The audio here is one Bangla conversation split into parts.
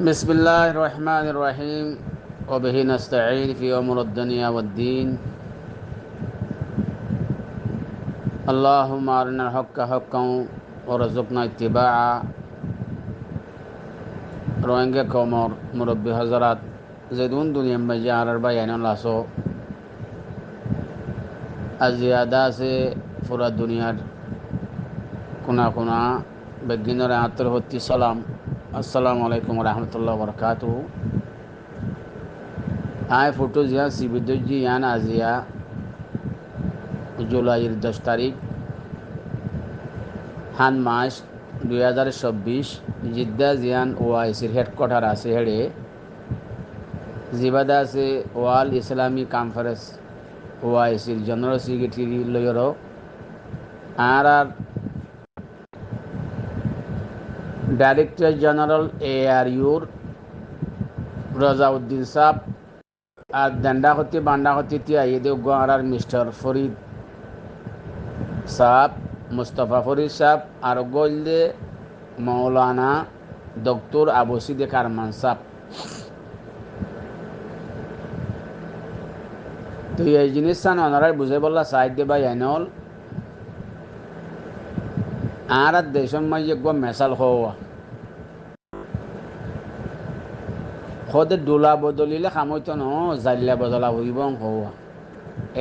بسم الله الرحمن الرحيم وبه نستعين في أمور الدنيا والدين. اللهم أرنا الحق حقا وارزقنا اتباعه. روانگه کومر مربی حضرات زیدون دنیا میں جارر بیان اللہ سو ازیادہ سے پورا دنیا کنا کنا بگینر آتر ہوتی سلام. السلام علیکم ورحمۃ اللہ وبرکاتہ. آئے فوٹو زیان سی بیدو جی یان آزیا জুলাইয়ের 10 তারিখ হান মাস 2024 জিদ্দা জিয়ান ওআইসির হেডকোয়ার্টার আছে হেডে জিবাদা আছে ওয়াল ইসলামী কনফারেন্স ওআইসির জেনারেল সেক্রেটারি লয়র আর ডাইরেক্টর জেনারেল এআরইউর রাজাউদ্দিন সাহেব আর দান্ডাহতি বান্ডাহতি তিয়া এদে গোয়ার মিস্টার ফরিদ সাহেব মুস্তফা ফরিদ সাহেব আর গোলদে মৌলানা ডক্টর আবুসিদে কারমান সাহেব. তো এই জিনিস সান ওনারাই বুঝে বললা সাহিত্য বা আইনল আর দেশের মাঝে গো মেসাল হওয়া খোদে ডোলা বদলিলে খামইত ন জাল্লা বদলা হইব হওয়া.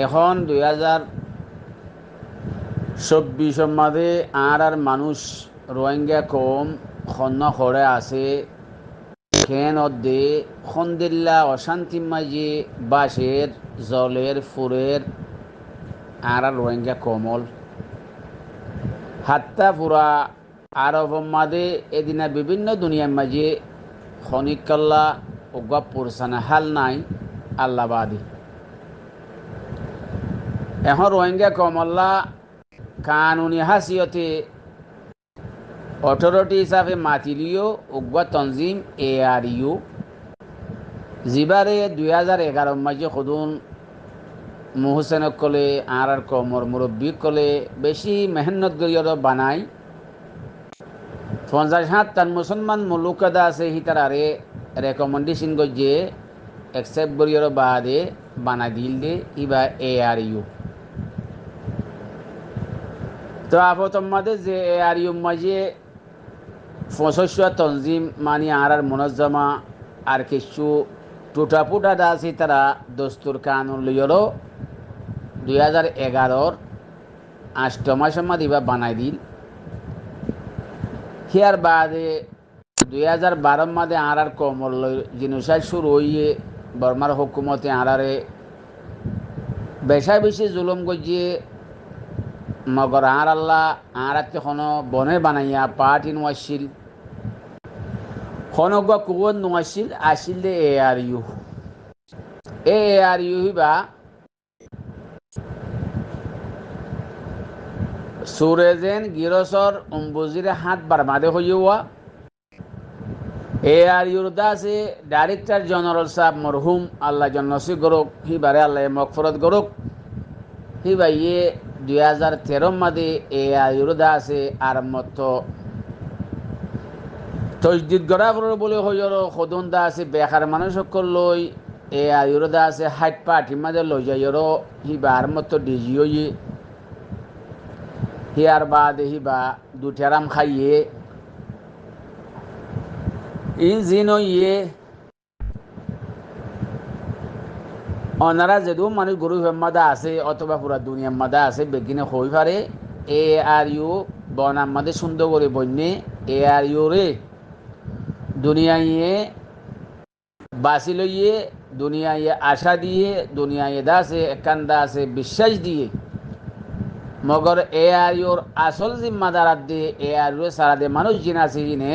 এখন 2024 মাঝে আর মানুষ রোহিঙ্গা কম খন্ন খরে আছে খেন অদ্দে খন্দিল্লা অশান্তি মাঝে বাঁশের জলের ফুরের আর রোহিঙ্গা কমল হাত্তা পুরা আরব মাঝে এদিনা বিভিন্ন দুনিয়ার মাঝে খনিকাল্লা ওগা পুরসানা হাল নাই আল্লাহবাদী. এখন রোহিঙ্গা কমল্লা কানুনি হাসিয়তে অথরিটি হিসাবে মাতিলিও উগ্র তঞ্জিম এআরইউ জিবারে 2011 মাঝে খুদুন মোহসেন কলে আর কমর মুরব্বী কলে বেশি মেহনত গরিয়র বানাই 50 টান মুসলমান মুলুকদা আছে হিতারে রেকমেন্ডেশন গজে একসেপ্ট গরিয়র বাদে বানা দিল দে ইবা এআরইউ. তো আপতমাদে যে এআরইউ মাঝে 65 তঞ্জিম মানি আর মুনজ্জমা আর কিছু টুটাপুটা দাসি তারা দস্তুর কানুন লইয়রও 2011 8 মাসের মধ্যে ইবা বানাই দিল. হিয়ার বাদে 2012 মাঝে আর কমল জিনিসাই শুরু হইয়ে বর্মার হুকুমতে আরারে বেশা বেশি জুলুম গজিয়ে মগর আর আল্লাহ আর কোনো বনে বানাইয়া পার্টি নোয়াশিল খনগ কুয়ন নোয়াশিল আসিল দে এআরইউ. এআরইউ হিবা সুরেজেন গিরসর উম্বুজিরে হাত বারমাদে হইয়া এআরইউর দাসে ডাইরেক্টর জেনারেল সাহেব মরহুম আল্লাহ জন্নসি গরুক হিবারে আল্লাহ মগফরত গরুক হিবা ইয়ে 2013 মাদে এআরইউর দাসে আর মত তজদিদ গড়া বলে হইর খদুন দাসে বেকার মানুষ সকল লই এআরইউর দাসে হাইট পার্টি মাঝে লই যাইর হিবা আর মত ডিজিও ইয়ে হিয়ার বাদে হিবা দুটেরাম খাইয়ে ইজিনো ইয়ে ওনারা যেদু মানুষ গরু মাদা আছে অথবা পুরা দুনিয়ার মাদা আছে বেগিনে হই পারে এআরইউ বনার মাদে সুন্দর করে বন্যে এআরইউ রে দুনিয়ায় বাসি লইয়ে দুনিয়ায় আশা দিয়ে দুনিয়ায় দাসে একান্দা আছে বিশ্বাস দিয়ে মগর এআরইউর আসল জিম্মাদার দিয়ে এআরইউ সারা দে মানুষ জিন আছে জিনে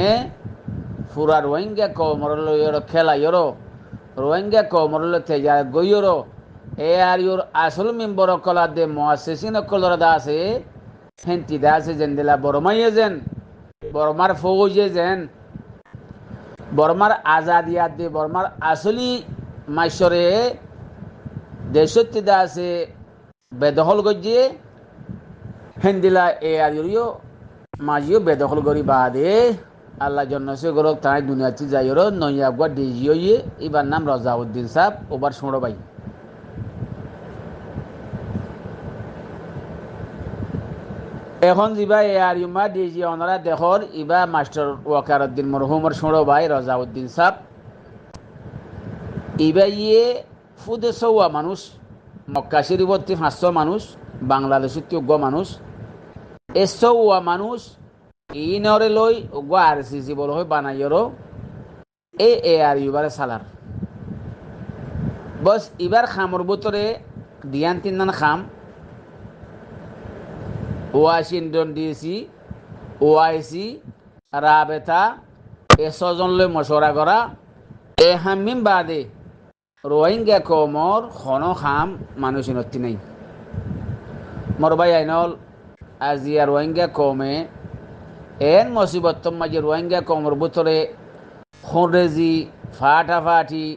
পুরা রোহিঙ্গা কমরল খেলাইর রোহিঙ্গা কমরল তেজা গইর এআরইউর আসল মেম্বর কলা দে মহাসেসিন কলর দাসে হেন্তি দাসে যেন দিলা বরমাইয়ে যেন বর্মার ফৌজে যেন বর্মার আজাদিয়াত দে বর্মার আসলি মাইশরে দেশত্তি দাসে বেদখল গজিয়ে হেন্দিলা এআরইউ মাঝিও বেদখল করি বাদে আল্লাহ জন্য সে গরক তাই দুনিয়াতে যাই ওর নইয়া গুয়া ডিজি হইয়ে এবার নাম রাজাউদ্দিন সাহেব ওবার শুঁড়ো ভাই এখন যা এ আর ইউমা ডিজি ওনারা দেখর ইবা মাস্টার ওয়াকার উদ্দিন মরহুমর শুঁড়ো ভাই রাজাউদ্দিন সাহেব ইবা ইয়ে ফুদে সৌয়া মানুষ মক্কা শরীফতি 500 মানুষ বাংলাদেশের যোগ্য মানুষ এ সৌয়া মানুষ ইনরে লই গো আর সিসি বল হয় বানাইরো এ আর ইবারে সালার বস ইবার খামর ভিতরে দিয়ান তিন খাম ওয়াশিংটন ডিসি ওআইসি রাবেতা এ ছজন লই মশওয়ারা করা এ হামিম বাদে রোহিঙ্গা কমর খন খাম মানুষ নতি নাই মোর ভাই আইনল আজিয়া রোহিঙ্গা কমে এন মুসিবত মাঝে রোহিঙ্গা কমর ভিতরে খরেজি ফাটাফাটি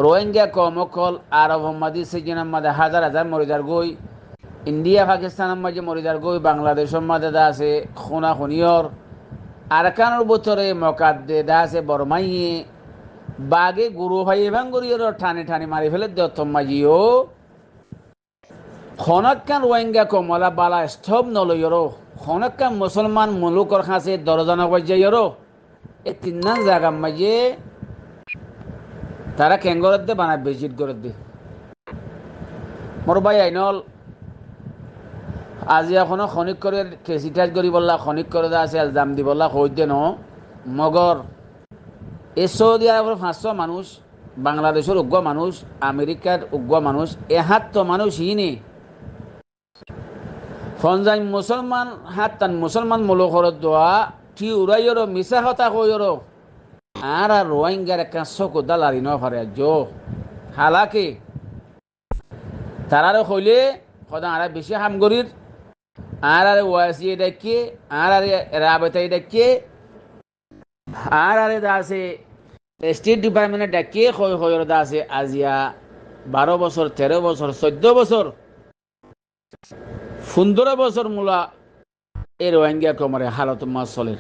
রোহিঙ্গা কমকল আরব মাদি সিজনের মাঝে হাজার হাজার মরিদার গই ইন্ডিয়া পাকিস্তানের মাঝে মরিদার গই বাংলাদেশের মাঝে দা আছে খুনা খুনিয়র আরকানোর ভিতরে মকাদ্দে দা আছে বরমাইয়ে বাগে গুরু ভাই এবং গরিয়র ঠানে ঠানে মারি ফেলে দত্তম মাঝিও খনকান রোহিঙ্গা কমলা বালা স্থব নলইরো খনকান মুসলমান মুলুকর খাসে দরজানা বাজাইরো এ তিন জায়গার মাঝে তারা কেঙ্গর দে বানা ভিজিট করে দে মোর ভাই আইনল আজি এখনো খনিক করে কেসিটাজ করি বললা খনিক করে আছে এলজাম দি বললা কই দে ন মগর এ সৌদি আরবের 500 মানুষ বাংলাদেশের উগ্র মানুষ আমেরিকার উগ্র মানুষ এহাত্ত মানুষ হিনে ফনজাই মুসলমান হাত্তান মুসলমান মুলুকর দোয়া টি উড়াইয়রো মিশা হতা কইরো আর রোহিঙ্গার একটা চকু দালারি ন পারে জো হালাকে তারারে কইলে খদা আর বেশি হামগরির আর ওয়াসি ডাকিয়ে আর রাবেতাই ডাকিয়ে আর দাসে স্টেট ডিপার্টমেন্টে ডাকিয়ে কই কইর দাসে আজিয়া 12 বছর 13 বছর 14 বছর 15 বছর মূলা এই রোহিঙ্গা কমরে হালত মাস চলের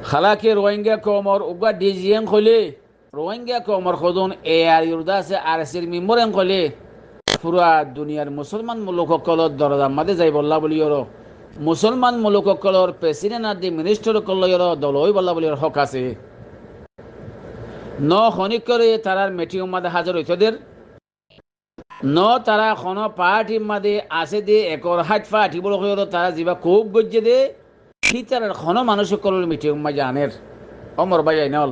খালাকে রোহিঙ্গা কমর উগা ডিজিএন খলে রোহিঙ্গা কমর খদন এ আর ইউরদাসে আর সির মেম্বরেন খলে পুরা দুনিয়ার মুসলমান মুলুকসকলৰ দরজা মাদে যাই বল্লা বলি মুসলমান মুলুকসকলৰ প্রেসিডেন্ট আদি মিনিস্টার কলয়র দলই বল্লা বলি হক আছে ন খনিক করে তারার মিটিং মাদে হাজার হইতদের ন তারা খন পার্টি মাদে আছে দে একর হাট পার্টি বল কইর তারা জিবা খুব গজ্জে দে ফিতার খন মানুষ সকলের মিটিং মাঝে আনের অমর ভাই আইনল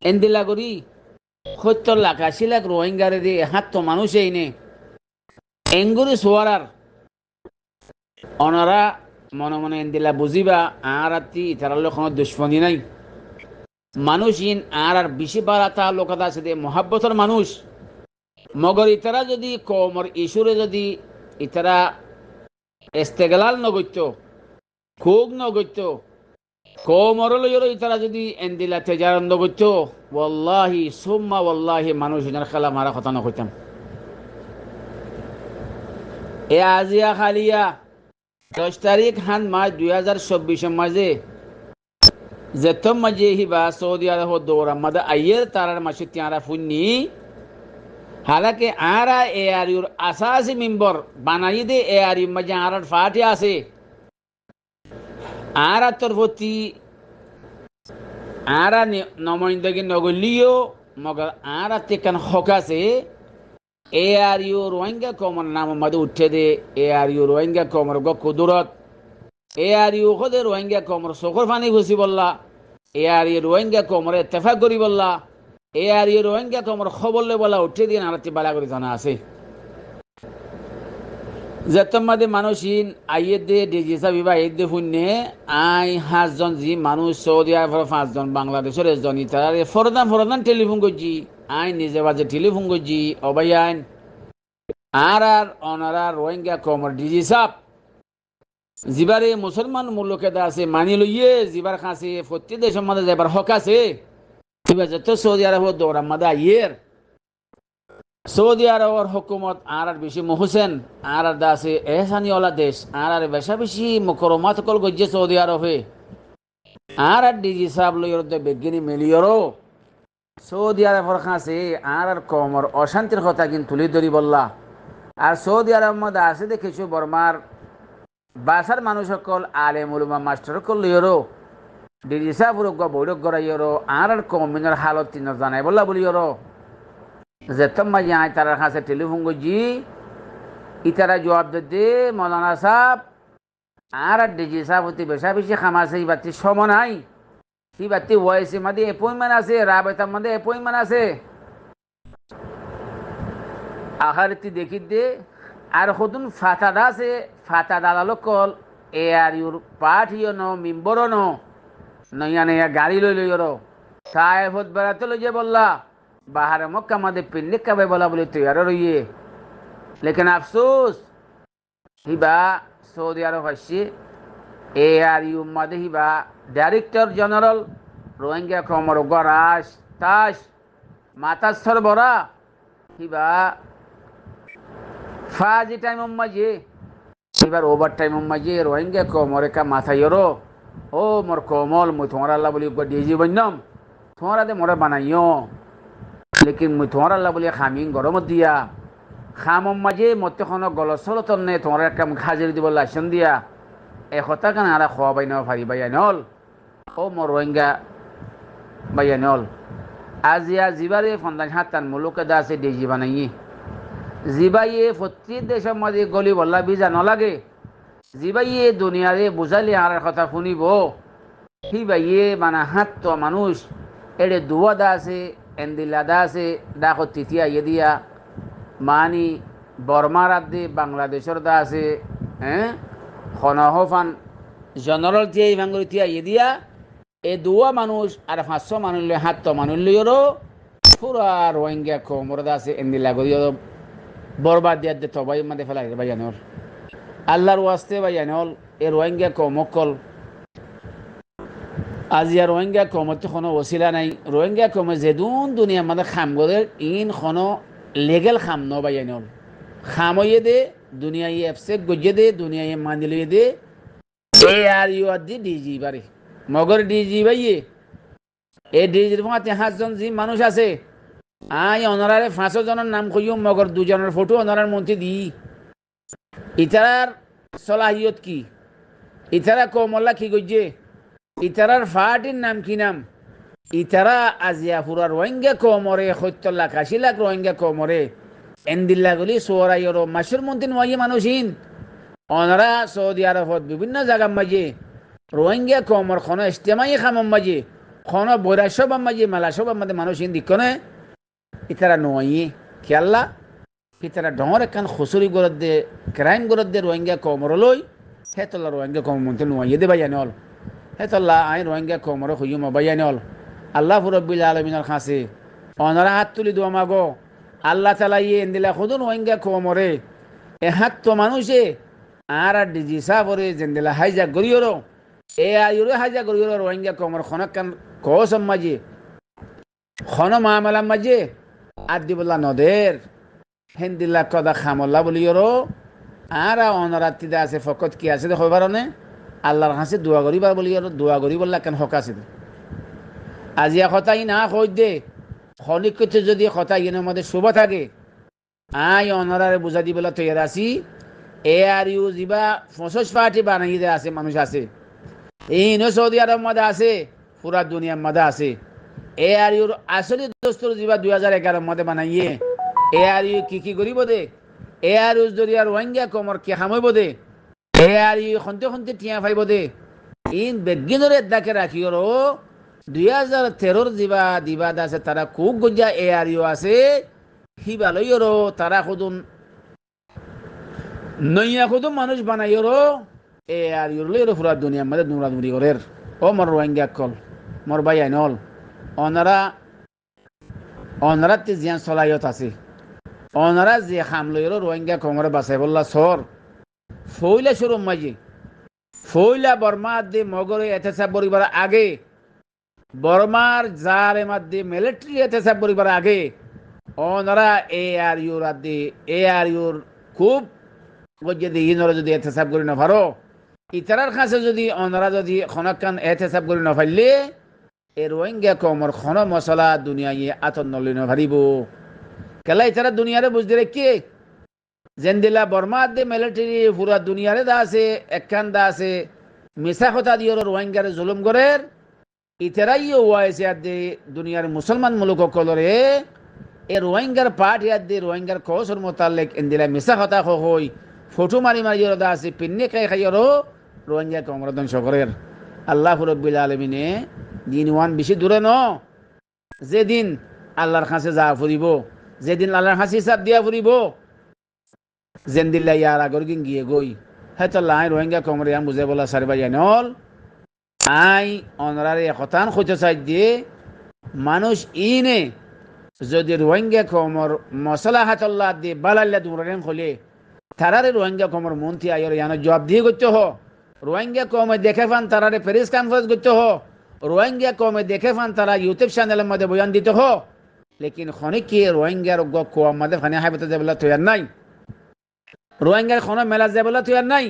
এন্দিলা করি 70 লাখ 80 লাখ রোহিঙ্গারে দিয়ে হাত তো মানুষ এইনে এঙ্গুরি সোয়ারার অনারা মনে মনে এন্দিলা বুঝিবা আর আত্মি তারার কোনো দুশ্মনী নাই মানুষ ইন আর বেশি বাড়াতা লোকতা আছে দে মহাব্বতর মানুষ মগর ইতারা যদি কমর ইস্যুরে যদি ইতারা ইস্তেগলাল নগত্য খুব নগত্য কমরলইর ইতারা যদি এন্দিলা তেজার নগত্য ওয়াল্লাহি সুম্মা ওয়াল্লাহি মানুষ ইনার খেলা মারা কথা নকইতাম এ আজিয়া খালিয়া 10 তারিখ হান মাস 2024 মাঝে যেতম মাঝে হিবা সৌদি আরব দৌরা মাদা আইয়ের তারার মাসে তিয়ারা ফুন্নি হালাকে আরা এ আর ইউর আসাসি মেম্বার বানাই দে এ আর ইউ মাঝে আর ফাটি আছে আরা তরফতি আরা নমইন্দগি নগলিও মগর আরা তেকান হক আছে এ আর ইউ রোহিঙ্গা কমর নাম মাদে উঠে দে এ আর ইউ রোহিঙ্গা কমর গ কুদরত এ আর ইউ খদে রোহিঙ্গা কমর সকর ফানি ঘুষি বললা এ আর ইউ রোহিঙ্গা কমর ইত্তেফাক করি বললা এ আর ইউ রোহিঙ্গা কমর খবরলে বলা উঠে দিন আরতি বালা করি জানা আছে যেতমাদে মানুষিন আইয়ে দে ডিজি সাবিবা আইয়ে দে শুনে আই 5 জন জি মানুষ সৌদি আরবের 5 জন বাংলাদেশের একজন ইতারে ফরদান টেলিফোন করছি আই নিজে বাজে টেলিফোন করছি অবাই আইন আর অনারা রোহিঙ্গা কমর ডিজি সাপ জিবারে মুসলমান মুলুকে দা আছে মানি লইয়ে জিবার খাসে প্রত্যেক দেশের মধ্যে যাবার হক আছে জিবা যত সৌদি আরব দৌড়া মাদা আইয়ের সৌদি আরবের হুকুমত আর বেশি মহসেন আর দাসে এহসানি ওলা দেশ আর বেশা বেশি মুকরমাত কল গজ্জে সৌদি আরবে আর ডিজি সাহেব লইর বেগিনি মিলিয়রও সৌদি আরবের কাছে আর কমর অশান্তির কথা কিন্তু তুলি ধরি বললা। আর সৌদি আরব মধ্যে আছে দেখেছো বর্মার বাসার মানুষ সকল আলেম উলমা মাস্টার সকল লইরও ডিজি সাহেব বৈঠক করাইয়রও আর কমিনের হালত তিন জানাই বললা বলিয়রও যে তোমা যাই তার কাছে টেলিফোন করছি ইতারা জবাব দে মৌলানা সাহেব আর ডিজি সাহেব হতে বেশা বেশি খামাছে এই বাতি সম নাই এই বাতি ওয়াইসি মাঝে অ্যাপয়েন্টমেন্ট আছে রাবেতার মধ্যে অ্যাপয়েন্টমেন্ট আছে আখারিতি দেখি দে আর সদুন ফাতাদা আছে ফাতাদা লোকল এ আর ইউর পাঠিও ন মিম্বর ন নইয়া নইয়া গাড়ি লই লই সাহেব হত বেড়াতে লই যে বললা বাহারে মক্কা মাদে পিন্নিক কাবে বলা বলি তৈয়ার রইয়ে লেকিন আফসোস হিবা সৌদি আরব আসছে এ আর ইউ মাদে হিবা ডাইরেক্টর জেনারেল রোহিঙ্গা কমর গরাস তাস মাতাস্তর বরা হিবা ফাজি টাইম মাঝে এবার ওভার টাইম মাঝে রোহিঙ্গা কমরে কা মাথায় ও মোর কমল মুই তোমার আল্লাহ বলি ডিজি বন্যম তোমার দে মোরে বানাইও লেকিন মুই তোমার আল্লাহ বলি খামি গরম দিয়া খামম মাঝে মতে কোনো গলসলতন নে তোমার একটা হাজির দিব লাইসেন্স দিয়া একতা কেন আর খোয়া বাইন ফারি বাইয়ানল ও মোর রোহিঙ্গা বাইয়ানল আজিয়া জিবারে ফন্দান হাতান মুলুকে দা আছে ডিজি বানাইয়ে জিবাইয়ে প্রত্যেক দেশের মাঝে গলি বললা বিজা নলাগে জিবাইয়ে দুনিয়ারে বুঝালি আর কথা শুনিব সি বাইয়ে মানে হাত তো মানুষ এড়ে দুয়া দা আছে এন্দিলা দা আছে ডাক তিতিয়া ইয়ে দিয়া মানি বর্মার আদি বাংলাদেশের দা আছে হ্যাঁ খনহফান জেনারেল তিয়া ভাঙ্গুরি তিয়া ইয়ে দিয়া এ দুয়া মানুষ আর 500 মানুষ লই হাত তো মানুষ লইরও পুরা রোহিঙ্গা কোমর দা আছে এন্দিলা গরিও বরবাদ দিয়া দে তবাই মাদে ফেলাই ভাইয়ানল আল্লাহর ওয়াস্তে ভাইয়ানল এ রোহিঙ্গা কমকল আজি আর রোহিঙ্গা কমত কোনো ওসিলা নাই রোহিঙ্গা কমে যেদুন দুনিয়া মানে খাম গদের ইন কোনো লিগেল খাম ন ভাইয়ানল খামইয়ে দে দুনিয়ায় এফসেক গজে দে দুনিয়ায় মানিলিয়ে দে এ আর ইউ আদি ডিজি বারে মগর ডিজি ভাইয়ে এ ডিজির ফাঁতে 5 জন জি মানুষ আছে আই অনারারে 5 জনের নাম কইও মগর 2 জনের ফটো অনারার মন্ত্রী দি ইতারার সলাহিয়ত কি ইতারা কমল্লা কি গজে ইতারার ফাটির নাম কি নাম ইতারা আজিয়া পুরা রোহিঙ্গা কমরে 70 লাখ 80 লাখ রোহিঙ্গা কমরে এন্দিল্লা গলি সোরাইয়র মাসুর মন্ত্রী নয় মানুষিন অনারা সৌদি আরবত বিভিন্ন জায়গার মাঝে রোহিঙ্গা কমর খন ইস্তেমাই খামম মাঝে খন বৈরাসব মাঝে মেলাসব মাঝে মানুষিন দিকনে ইতারা নয় খেয়াল্লা ইতারা ডর এখান খুচুরি গরত দে ক্রাইম গরত দে রোহিঙ্গা কমর লই হেতল্লা রোহিঙ্গা কমর মন্ত্রী নয় দে বাইয়ানল হেতল্লা আই রোহিঙ্গা কমর হইম বাইয়ানল আল্লাহ রব্বিল আলামিনের কাছে অনারা হাত তুলি দোয়া মাগো আল্লাহ তালা ইয়ে এন্দিলা খুদুন রোহিঙ্গা কমরে এ হাত তো মানুষে আর ডিজি সাবরে জেন্দিলা হাইজা গরিয়রো এ আয়ুরে হাইজা গরিয়রো রোহিঙ্গা কমর খনকান কসম মাঝে খন মামলাম মাঝে আদি বললা নদের হেন্দিল্লা কদা খামল্লা বলিয়রো আর অনরাত্রিতে আছে ফকত কি আছে দেখো পারনে আল্লাহর কাছে দোয়া করিবার বলিয়রো দোয়া করি বললা কেন হক আছে আজিয়া কথাই না কই দে খনিকতে যদি কথা ইনের মধ্যে শোভা থাকে আই অনারারে বুঝা দিবলা তৈরি আছি এ আর ইউ জিবা 25 পার্টি বানাই দে আছে মানুষ আছে এই সৌদি আরব মধ্যে আছে পুরা দুনিয়ার মধ্যে আছে এ আর ইউর আসলে দোস্তর জিবা 2011 মধ্যে বানাইয়ে এ আর ইউ কি করিব দে এ আর ইউ যদি আর রোহিঙ্গা কমর কি খামইব দে এ আর ইউ খন্তে খন্তে টিয়া ফাইব দে ইন বেগিনরে দাকে রাখিওর 2013 জিবা দিবাদ আছে তারা খুব গজ্জা এ আর ইউ আছে হিবালইরো তারা খুদুন নইয়া খুদুন মানুষ বানাইরো এ আর ইউর লইরো পুরা দুনিয়ার মধ্যে নুরা নুরি করের ও মোর রোহিঙ্গা কল মোর ভাই আইনল অনারা তে জিয়ান সলায়ত আছে অনারা যে খাম লইরো রোহিঙ্গা কমরে বাসাই বললা সর ফইলা শুরু মাঝে ফইলা বর্মা দে মগরে এতেসা বরিবার আগে বর্মার জারে মধ্যে মিলিটারি এতেসাব করিবার আগে ওনারা এ আর ইউর আদি এ আর ইউর খুব যদি ইনরা যদি এতেসাব করি না পারো ইতারার কাছে যদি অনরা যদি খনকান এহতেসাব করে নফাইলে এ রোহিঙ্গা কমর খন মশলা দুনিয়ায় আতন নলি নভারিব কেলা ইতারা দুনিয়ারে বুঝতে রেখে জেন্দিলা বর্মা দে মিলিটারি পুরা দুনিয়ারে দা আছে একখান দা আছে মিশা কথা দিয়ে রোহিঙ্গারে জুলুম করের ইতারাইও ওয়াইছে আদে দুনিয়ার মুসলমান মুলুক কলরে এ রোহিঙ্গার পাঠ ইয়াদ দে রোহিঙ্গার কৌশল মোতালেক ইন্দিলা মিশা কথা হই ফটো মারি মারি দা আছে পিন্নে খাই খাইয়রো রোহিঙ্গা কমর ধ্বংস করের আল্লাহ রাব্বুল আলামিনে দিন ওয়ান বেশি দূরে ন যেদিন আল্লাহর কাছে যা ফুরিব যেদিন আল্লাহর কাছে হিসাব দিয়া ফুরিব জেন্দিল্লা ইয়ার আগর গিয়ে গই হয়তো লাই রোহিঙ্গা কমরে আম বুঝে বলা সারবা জানল আই অনরারে হতান খুঁজে চাই দিয়ে মানুষ ইনে যদি রোহিঙ্গা কমর মশলা হাতল্লা দিয়ে বালাল্লা দুরেন খোলে তারারে রোহিঙ্গা কমর মন্ত্রী আয়র ইয়ানো জবাব দিয়ে করতে হ রোহিঙ্গা কমে দেখে পান তারারে প্যারিস কনফারেন্স করতে হ রোহিঙ্গা কমে দেখে পান তারা ইউটিউব চ্যানেলের মধ্যে বয়ান দিতে হ লেকিন খনিকে রোহিঙ্গার কম মধ্যে খানে হাইবতে যাবলা তৈয়ার নাই রোহিঙ্গার খন মেলা যাবলা তৈয়ার নাই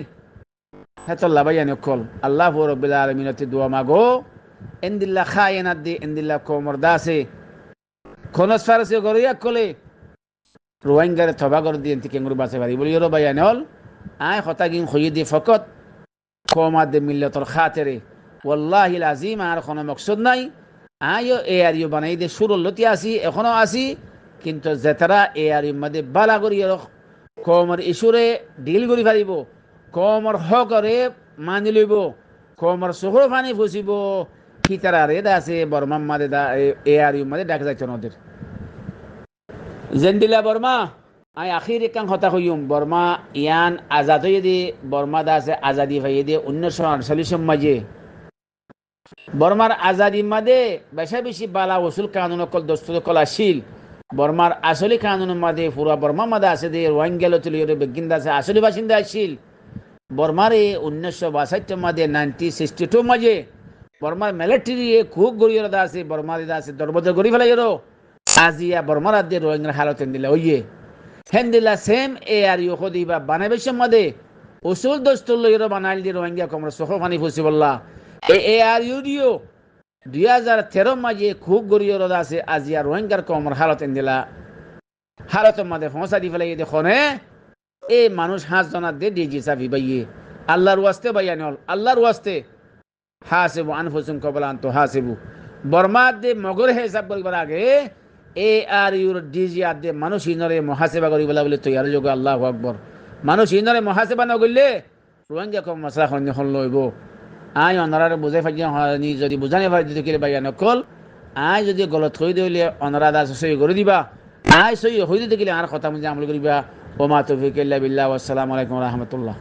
হেতল্লা বাইয়ানি অকল আল্লাহ রাব্বুল আলামিনতে দোয়া মাগো এন্দিল্লা খায়নাত দি এন্দিল্লা কমর দাসে খনস ফারসে গরিয়া কলে রোহিঙ্গার তবা কর দিয়ে থেকে গুরু বাসে বাড়ি বলি রো বাইয়ানি হল আয় হতা গিন খই দি ফকত কমাদ দে মিল্লাতর খাতিরে ওয়াল্লাহিল আযীম আর কোনো মকসদ নাই আয়ো এ আরিও বানাই দে সুরলতি আসি এখনো আসি কিন্তু যেতারা এ আরির মধ্যে বালা করি কমর ইস্যুরে ডিল করি পারিব কমর হকরে মানি লইব কমর চোখর পানি ফুসিব কি তারা রেদ আছে বর্মার মাদে এ আরির মধ্যে ডাক যাইত নদের জেন্দিলা বর্মা আই আখির একাং হতা হইম বর্মা ইয়ান আজাদ হয়ে দি বর্মা দা আছে আজাদি ভাইয়ে দিয়ে 1948 মাঝে বর্মার আজাদি মাদে বেশা বেশি বালা ওসুল কানুন কল দস্তুর কল আসিল বর্মার আসলি কানুনের মাদে পুরা বর্মা মাদে আছে দে রোহিঙ্গা লতুলিয়রে বেগিন্দা আছে আসলি বাসিন্দা আসিল বর্মারে 1962 মাদে 1962 মাঝে বর্মার মিলিটারি খুব গড়িয়ে দা আছে বর্মার দা আছে দরবদর গড়ি ফেলাইরো আজিয়া বর্মার আদে রোহিঙ্গার হালত দিলা ওইয়ে হেন্দিলা সেম এ আর ইউ খদিবা বানাবেশ মাদে উসুল দস্তুর লইরো বানাইল দি রোহিঙ্গা কমর সোখো ফানি ফুসি বললা এ আর ইউ দিও 2013 মাঝে খুব গড়িয়ে রোদ আছে আজিয়া রোহিঙ্গার কমর হালত দিলা হালতের মাঝে ফসা দি ফেলাই দেখনে এ মানুষ 5 জনার দে ডিজি সাফি বাইয়ে আল্লাহর ওয়াস্তে বাইয়ানি হল আল্লাহর ওয়াস্তে হাসিবু আনফুসুকুম ক্বাবলা আন তুহাসিবু বর্মা দে মগর হিসাব করিবার আগে এ আর ইউর ডিজি আদে মানুষ ইনরে মুহাসিবা করিবলা বলে তৈয়ার যোগ আল্লাহু আকবার মানুষ ইনরে মুহাসিবা না করলে রোহিঙ্গা কম মশলা খনি হল লইব আই অনরার বুঝাই ফাইয়া হনি যদি বুঝানি ফাই দিতে কিলে বাইয়া নকল আই যদি গলত হই দিলে অনরা দাস সই করে দিবা আই সই হই দিতে কিলে আর কথা মুজে আমল করিবা ওমা তৌফিক ইল্লা বিল্লাহ ওয়াসসালামু আলাইকুম ওয়া রাহমাতুল্লাহ।